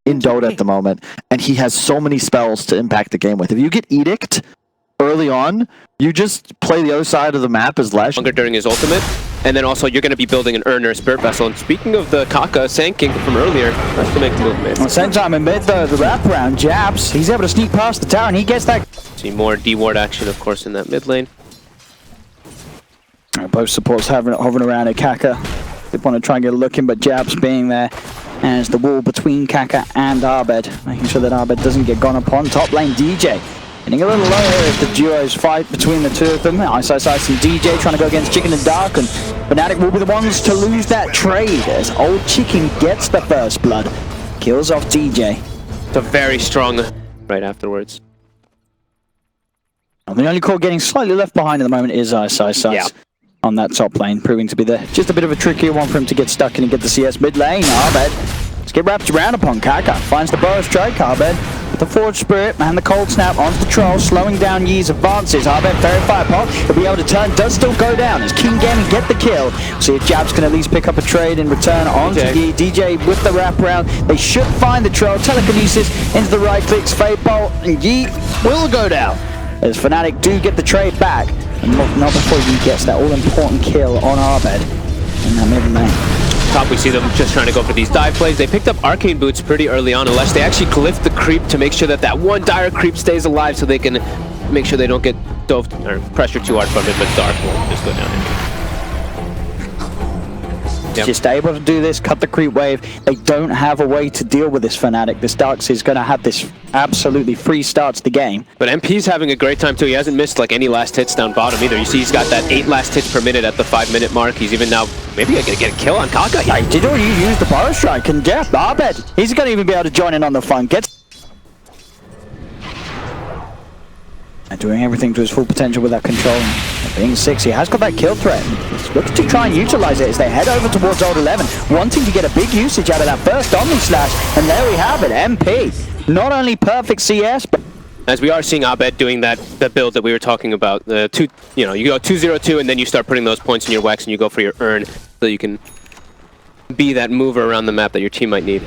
in Dota at the moment, and he has so many spells to impact the game with. If you get Edict early on, you just play the other side of the map as Lesh. During his ultimate, and then also you're going to be building an Urn or a Spirit Vessel. And speaking of the Kaka Sanking from earlier, that's to make the movement. At the same time in mid, the wraparound jabs, he's able to sneak past the tower and he gets that. See more D-ward action, of course, in that mid lane. Both supports hovering around at Kaka. They want to try and get a look in, but jabs being there as the wall between Kaka and Abed, making sure that Abed doesn't get gone upon. Top lane DJ getting a little low here as the duos fight between the two of them. Ice and DJ trying to go against Chicken and Dark, and Fnatic will be the ones to lose that trade as Old Chicken gets the first blood. Kills off DJ. It's a very strong right afterwards. And the only core getting slightly left behind at the moment is Ice on that top lane, proving to be just a bit of a trickier one for him to get stuck in and get the CS mid lane. Abed, let's get wrapped around upon Kaka. Finds the bow strike. Abed with the Forge Spirit and the Cold Snap onto the troll, slowing down Yee's advances. Abed, very fireball. He'll be able to turn, does still go down as King Gaming get the kill. See if Jabs can at least pick up a trade in return onto Yee. DJ with the wraparound. They should find the troll. Telekinesis into the right clicks. Fade Bolt, and Yee will go down as Fnatic do get the trade back. And not before Yee gets that all-important kill on Abed in that mid lane. Top, we see them just trying to go for these dive plays. They picked up Arcane Boots pretty early on, unless they actually glyph the creep to make sure that that one dire creep stays alive so they can make sure they don't get dove or pressured too hard from it, but Dark will just go down anyway. Yep. Just able to do this, cut the creep wave. They don't have a way to deal with this Fnatic. This Darks is going to have this absolutely free start to the game. But MP's having a great time too. He hasn't missed like any last hits down bottom either. You see he's got that 8 last hits per minute at the 5-minute mark. He's even now maybe going to get a kill on Kaka. Yeah, he did already use the Power Strike, and yeah, Abed, he's going to even be able to join in on the fun. And doing everything to his full potential with that control. Being 6, he has got that kill threat. He's looking to try and utilize it as they head over towards Old 11, wanting to get a big usage out of that first Omni Slash. And there we have it, MP. Not only perfect CS, but as we are seeing Abed doing that build that we were talking about, the you go 2-0-2 and then you start putting those points in your Wex and you go for your Urn so you can be that mover around the map that your team might need.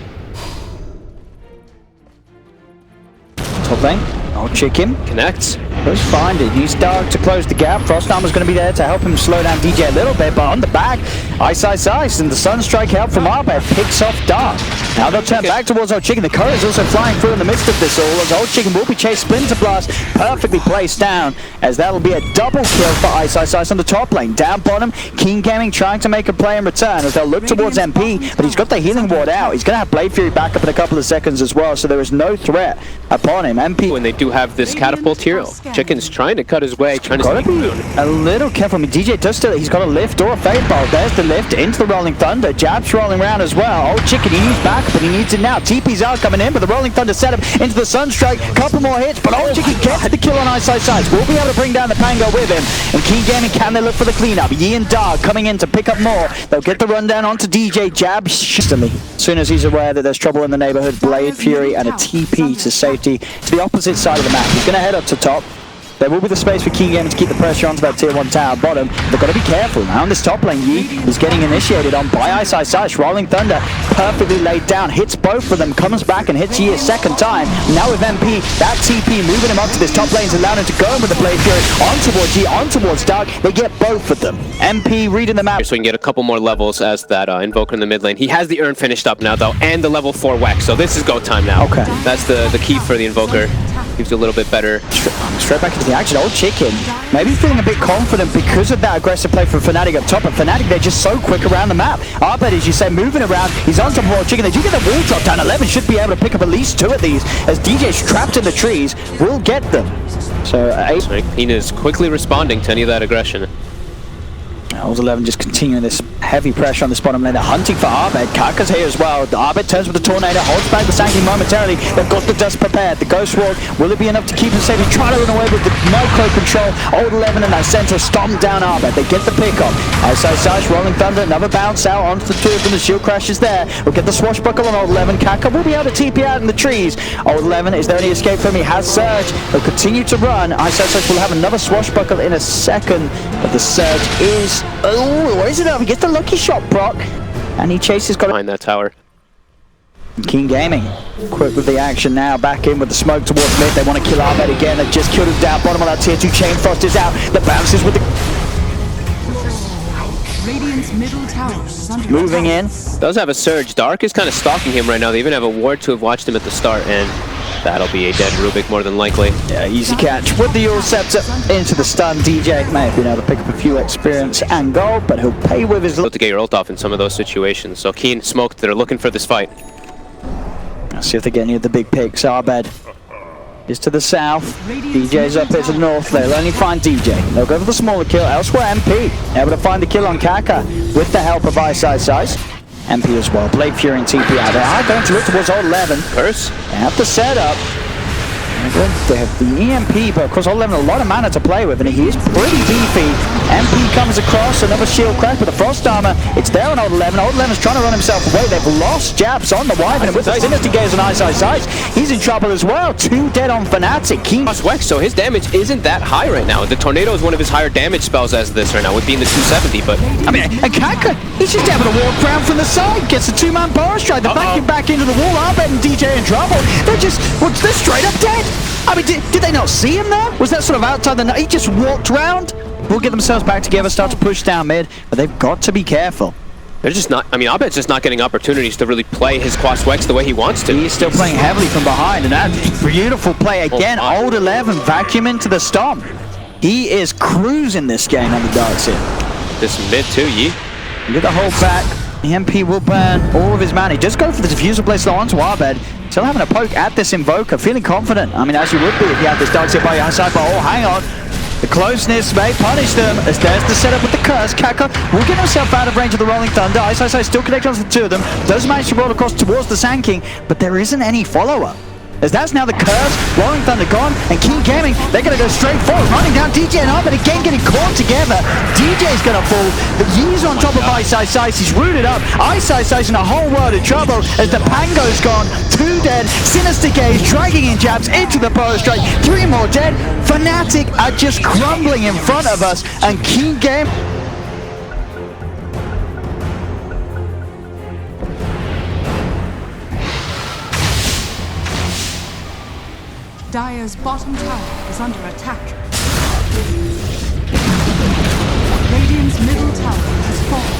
Top lane, Old Chicken connects. Does find it. He's Dark to close the gap. Frost Armor's going to be there to help him slow down DJ a little bit, but on the back, Ice, and the Sunstrike help from Abed picks off Dark. Now they'll turn back towards Old Chicken. The Curry is also flying through in the midst of this all, as Old Chicken will be chased. Splinter Blast perfectly placed down, as that'll be a double kill for Ice on the top lane. Down bottom, King Gaming trying to make a play in return, as they'll look towards MP, but he's got the healing ward out. He's going to have Blade Fury back up in a couple of seconds as well, so there is no threat upon him. MP, when they do have this catapult here, Chicken's trying to cut his way, trying to sneak around. A little careful. I mean, DJ does still, he's got a lift or a fade bolt. There's the lift into the Rolling Thunder. Jabs rolling around as well. Old Chicken, he needs back, but he needs it now. TP's out coming in, but the Rolling Thunder set him into the Sunstrike. Couple more hits, but Old Chicken gets the kill on Ice. We'll be able to bring down the Pango with him. And King Gaming, can they look for the cleanup? Yee and Dark coming in to pick up more. They'll get the rundown onto DJ. Jabs instantly. As soon as he's aware that there's trouble in the neighborhood, Blade Fury and a TP to safety to the opposite side of the map. He's going to head up to top. There will be the space for King Gaming to keep the pressure onto that tier 1 tower bottom. They've got to be careful. Now on this top lane, Yee is getting initiated on by Ice. Rolling Thunder perfectly laid down. Hits both of them. Comes back and hits Yee a second time. Now with MP, that TP moving him up to this top lane is allowing him to go in with the Blade Fury on towards Yee, on towards Dark. They get both of them. MP reading the map. So we can get a couple more levels as that Invoker in the mid lane. He has the Urn finished up now though, and the level 4 Wex. So this is go time now. Okay. That's the key for the Invoker. Gives you a little bit better. Straight back into the action. Old Chicken maybe feeling a bit confident because of that aggressive play from Fnatic up top. And Fnatic, they're just so quick around the map. Abed, as you say, moving around. He's on top of Old Chicken. They do get the wall drop down. 11 should be able to pick up at least 2 of these as DJ's trapped in the trees. Will get them. So Keen is quickly responding to any of that aggression. Old 11 just continuing this heavy pressure on this bottom lane. They're hunting for Abed. Kaka's here as well. Abed turns with the Tornado, holds back the Sanking momentarily. They've got the dust prepared. The Ghost Ward, will it be enough to keep him safe? He's trying to run away with the micro control. Old 11 in that center stomp down Abed. They get the pick up. Ice, Rolling Thunder, another bounce out onto the 2 of them. The shield crash is there. We'll get the swashbuckle on Old 11. Kaka will be able to TP out in the trees. Old 11, is there any escape from him? He has Surge. They'll continue to run. Ice will have another swashbuckle in a second, but the Surge is... Oh, what is it up? He gets the lucky shot, Brock. And he chases... Behind that tower. King Gaming, quick with the action now, back in with the smoke towards mid. They want to kill Arbed again. They just killed him down bottom of that tier 2. Chain Frost is out. The bounces with the Radiant's middle tower is under moving in. Does have a surge. Dark is kind of stalking him right now. They even have a ward to have watched him at the start, and that'll be a dead Rubik more than likely. Yeah, easy catch with the Eul Scepter into the stun. DJ may have been able to pick up a few experience and gold, but he'll pay with his... To get your ult off in some of those situations. So Keen smoked. They're looking for this fight. Let's see if they get any of the big picks. Arbed is to the south. DJ's up here to the north. They'll only find DJ. They'll go for the smaller kill. Elsewhere, MP able to find the kill on Kaka with the help of Ice. MP as well. Blade Fury and TP out there. I'm going to look towards old 11. Curse. They have the setup. They have the EMP, but of course old 11 a lot of mana to play with, and he is pretty beefy. MP comes across, another shield crack with the frost armor. It's there on old 11. Old 11's trying to run himself away. They've lost Japs on the Wyvern, and with the Sinister Gaze and Ice, he's in trouble as well. 2 dead on Fnatic. Keen Wex, so his damage isn't that high right now. The Tornado is one of his higher damage spells as this right now, with being the 270, but... I mean, and Kaka, he's just able to walk around from the side, gets a 2-man power strike. They're backing back into the wall. Arbed and DJ in trouble. They're just, they're straight up dead. I mean, did they not see him there? Was that sort of outside the net? He just walked around. Will get themselves back together, start to push down mid, but they've got to be careful. They're just not, I mean, Abed's just not getting opportunities to really play his Quas Wex the way he wants to. He's still playing heavily from behind, and that beautiful play again. Old 11 vacuum into the stomp. He is cruising this game on the dark side. This mid too, Yi. Get the hold back. The MP will burn all of his mana. He just go for the diffuser place though onto Arbed. Still having a poke at this Invoker, feeling confident. I mean, as you would be if you had this dark side by your side, but oh, hang on. The closeness may punish them, as there's the setup with the curse. Kaka will get himself out of range of the Rolling Thunder. Ice still connected onto the 2 of them. Does manage to roll across towards the Sand King, but there isn't any follow-up. As that's now the curse, Rolling Thunder gone, and King Gaming, they're going to go straight forward, running down DJ and Arbed again, getting caught together. DJ's going to fall, but Yi's on top of Ice. He's rooted up. Ice in a whole world of trouble as the Pango's gone. 2 dead, Sinister Gaze dragging in Jabs into the power strike. 3 more dead. Fnatic are just crumbling in front of us, and King Game... Dire's bottom tower is under attack. Radiant's middle tower has fallen.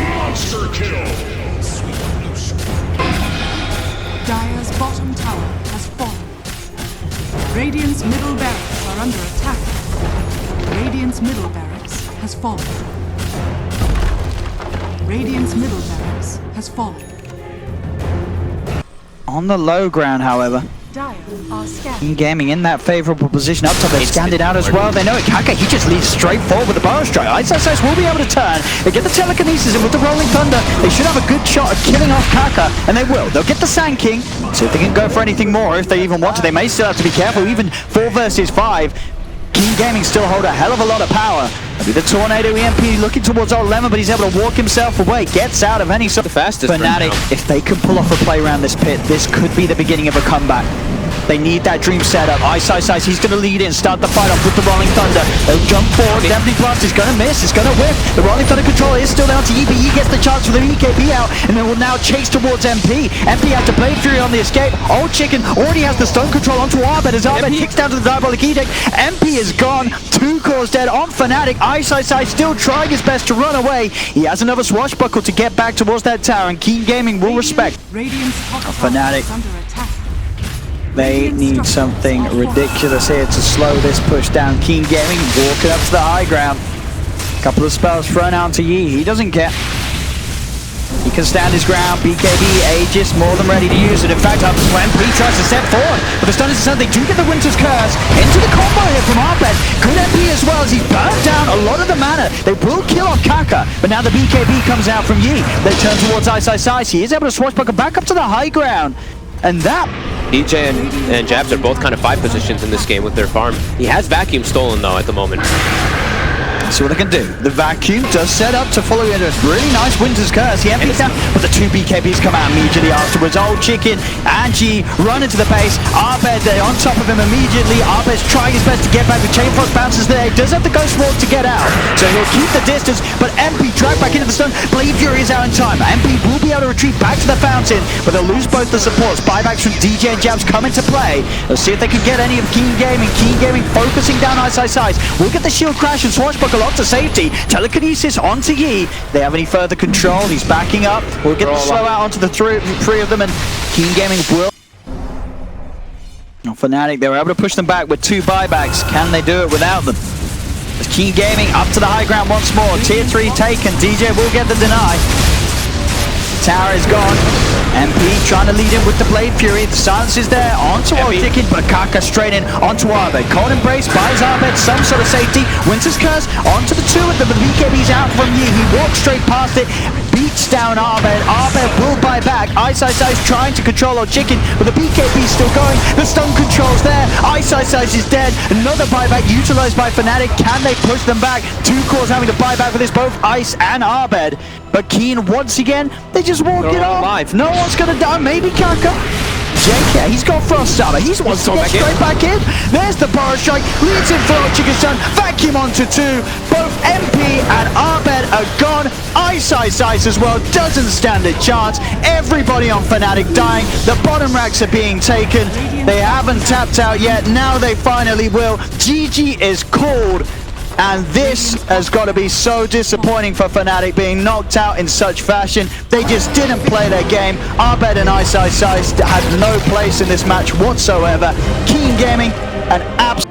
Monster kill! Dire's bottom tower has fallen. Radiant's middle barracks are under attack. Radiant's middle barracks has fallen. Radiant's middle barracks has fallen. On the low ground, however, Dire are scattered. King Gaming in that favourable position up top. They've scanned it out as well. They know it. Kaka, he just leads straight forward with the power strike. Ice will be able to turn. They get the telekinesis in with the Rolling Thunder. They should have a good shot of killing off Kaka, and they will. They'll get the Sand King. See if they can go for anything more, if they even want to. They may still have to be careful, even 4 versus 5. King Gaming still hold a hell of a lot of power. Maybe the Tornado EMP looking towards old Lemon, but he's able to walk himself away. Gets out of any sort of fastest Fnatic. If they can pull off a play around this pit, this could be the beginning of a comeback. They need that dream setup. Ice, he's going to lead in, start the fight off with the Rolling Thunder. They'll jump forward. Definitely Blast is going to miss. It's going to whiff. The Rolling Thunder controller is still down to E, but he gets the chance for the EKB out, and then will now chase towards MP. MP has to Blade Fury on the escape. Old Chicken already has the stone control onto Arbed as Arbed kicks down to the Diabolic Edict. MP is gone. 2 cores dead on Fnatic. Ice still trying his best to run away. He has another swashbuckle to get back towards that tower, and King Gaming will respect Fnatic. They need something ridiculous here to slow this push down. King Gaming walking up to the high ground. Couple of spells thrown out to Yi. He doesn't care. He can stand his ground. BKB, Aegis, more than ready to use it. In fact, up when MP tries to step forward. But the stun is they do get the Winter's Curse into the combo here from Arbed. Good MP as well as he's burned down a lot of the mana. They will kill off Kaka, but now the BKB comes out from Yi. They turn towards Ice. He is able to swashbuckle back up to the high ground. And that... DJ and Jabs are both kind of 5 positions in this game with their farm. He has Vacuum stolen though at the moment. See what they can do. The vacuum does set up to follow in a really nice Winter's Curse. He empties down, but the two BKBs come out immediately afterwards. Old Chicken and G run into the base. Arbed on top of him immediately. Arbed's trying his best to get back. The Chain Frost bounces there. He does have the Ghost Walk to get out, so he'll keep the distance, but MP dragged back into the stun. Blade Fury is out in time. MP will be able to retreat back to the fountain, but they'll lose both the supports. Buybacks from DJ and Jabs come into play. Let's see if they can get any of Keen Gaming. Keen Gaming focusing down Ice. We'll get the shield crash and Swashbuckle off to safety. Telekinesis onto Yi. They have any further control? He's backing up. We'll get the slow out onto the three of them, and Keen Gaming will. Now, Fnatic, they were able to push them back with 2 buybacks. Can they do it without them? Keen Gaming up to the high ground once more. Tier 3 taken. DJ will get the deny. Tower is gone. MP trying to lead in with the Blade Fury. The silence is there. Onto Old Chicken, but Kaka straight in onto Arbed. Cold Embrace buys Arbed some sort of safety. Winter's Curse onto the 2 of them. The BKB's out from Yi. He walks straight past it. Beats down Arbed. Arbed will buy back. Ice trying to control Old Chicken, but the BKB's still going. The stun control's there. Ice is dead. Another buyback utilized by Fnatic. Can they push them back? 2 cores having to buy back for this, both Ice and Arbed. But Keen, once again, they just walk it off. Alive. No one's gonna die. Maybe Kaka. JK, he's got Frost Armor. He's wants to get straight back in. There's the Power Strike. Leads in for Old Chicken Stun. Vacuum onto 2. Both MP and Arbed are gone. Ice as well. Doesn't stand a chance. Everybody on Fnatic dying. The bottom racks are being taken. They haven't tapped out yet. Now they finally will. GG is called. And this has got to be so disappointing for Fnatic, being knocked out in such fashion. They just didn't play their game. Arbed and Ice had no place in this match whatsoever. Keen Gaming, an absolute